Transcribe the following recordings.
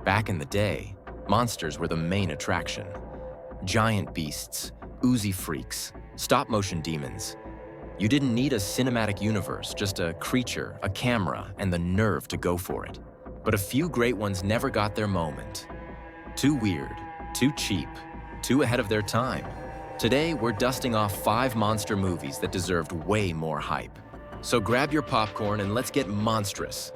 Back in the day, monsters were the main attraction. Giant beasts, oozy freaks, stop-motion demons. You didn't need a cinematic universe, just a creature, a camera, and the nerve to go for it. But a few great ones never got their moment. Too weird, too cheap, too ahead of their time. Today, we're dusting off 5 monster movies that deserved way more hype. So grab your popcorn and let's get monstrous.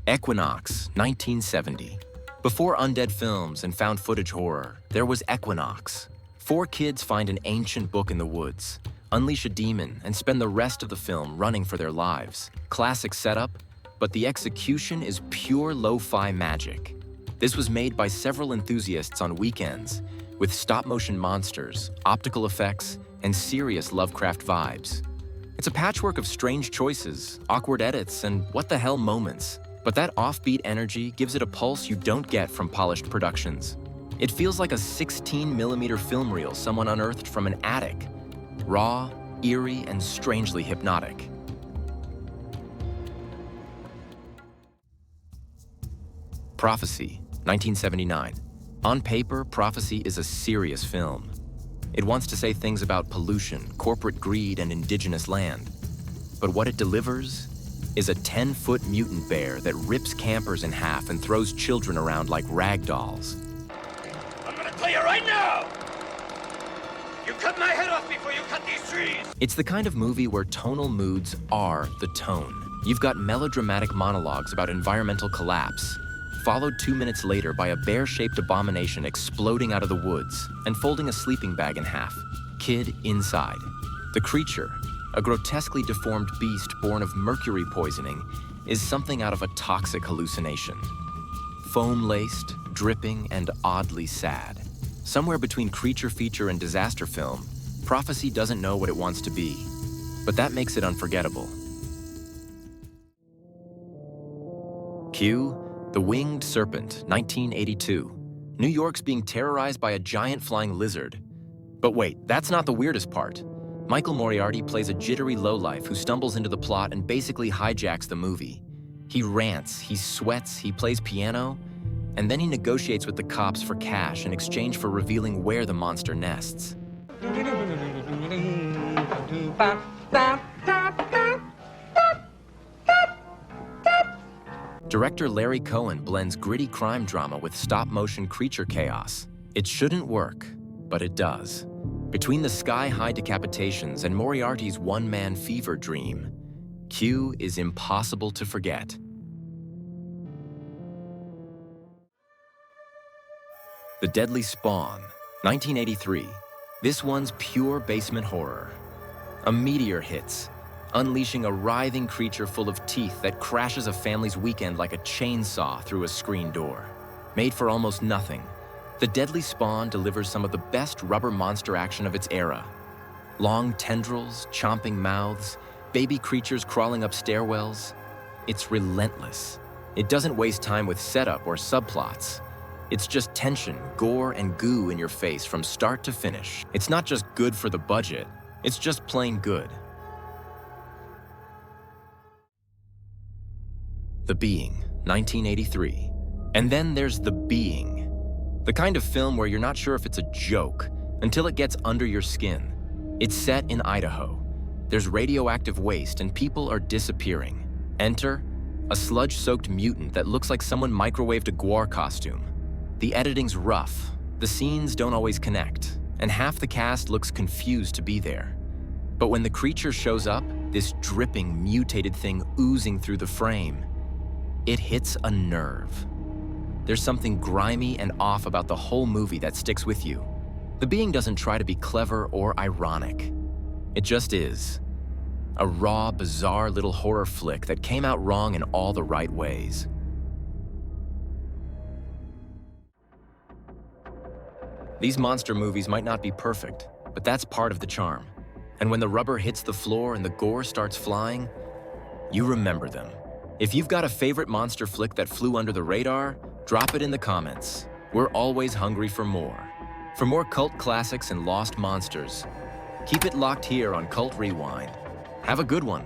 Equinox, 1970. Before undead films and found footage horror, there was Equinox. 4 kids find an ancient book in the woods, unleash a demon, and spend the rest of the film running for their lives. Classic setup, but the execution is pure lo-fi magic. This was made by several enthusiasts on weekends, with stop-motion monsters, optical effects, and serious Lovecraft vibes. It's a patchwork of strange choices, awkward edits, and what-the-hell moments. But that offbeat energy gives it a pulse you don't get from polished productions. It feels like a 16mm film reel someone unearthed from an attic. Raw, eerie, and strangely hypnotic. Prophecy, 1979. On paper, Prophecy is a serious film. It wants to say things about pollution, corporate greed, and indigenous land. But what it delivers is a 10-foot mutant bear that rips campers in half and throws children around like rag dolls. I'm gonna tell you right now! You cut my head off before you cut these trees! It's the kind of movie where tonal moods are the tone. You've got melodramatic monologues about environmental collapse, followed 2 minutes later by a bear-shaped abomination exploding out of the woods and folding a sleeping bag in half. Kid inside. The creature, a grotesquely deformed beast born of mercury poisoning, is something out of a toxic hallucination. Foam-laced, dripping, and oddly sad. Somewhere between creature feature and disaster film, Prophecy doesn't know what it wants to be, but that makes it unforgettable. Cue The Winged Serpent, 1982. New York's being terrorized by a giant flying lizard. But wait, that's not the weirdest part. Michael Moriarty plays a jittery lowlife who stumbles into the plot and basically hijacks the movie. He rants, he sweats, he plays piano, and then he negotiates with the cops for cash in exchange for revealing where the monster nests. Director Larry Cohen blends gritty crime drama with stop-motion creature chaos. It shouldn't work, but it does. Between the sky-high decapitations and Moriarty's one-man fever dream, Q is impossible to forget. The Deadly Spawn, 1983. This one's pure basement horror. A meteor hits, unleashing a writhing creature full of teeth that crashes a family's weekend like a chainsaw through a screen door. Made for almost nothing, The Deadly Spawn delivers some of the best rubber monster action of its era. Long tendrils, chomping mouths, baby creatures crawling up stairwells. It's relentless. It doesn't waste time with setup or subplots. It's just tension, gore, and goo in your face from start to finish. It's not just good for the budget, it's just plain good. The Being, 1983. And then there's The Being. The kind of film where you're not sure if it's a joke until it gets under your skin. It's set in Idaho. There's radioactive waste and people are disappearing. Enter a sludge-soaked mutant that looks like someone microwaved a gore costume. The editing's rough, the scenes don't always connect, and half the cast looks confused to be there. But when the creature shows up, this dripping, mutated thing oozing through the frame, it hits a nerve. There's something grimy and off about the whole movie that sticks with you. The Being doesn't try to be clever or ironic. It just is. A raw, bizarre little horror flick that came out wrong in all the right ways. These monster movies might not be perfect, but that's part of the charm. And when the rubber hits the floor and the gore starts flying, you remember them. If you've got a favorite monster flick that flew under the radar, drop it in the comments. We're always hungry for more. For more cult classics and lost monsters, Keep it locked here on Cult Rewind. Have a good one.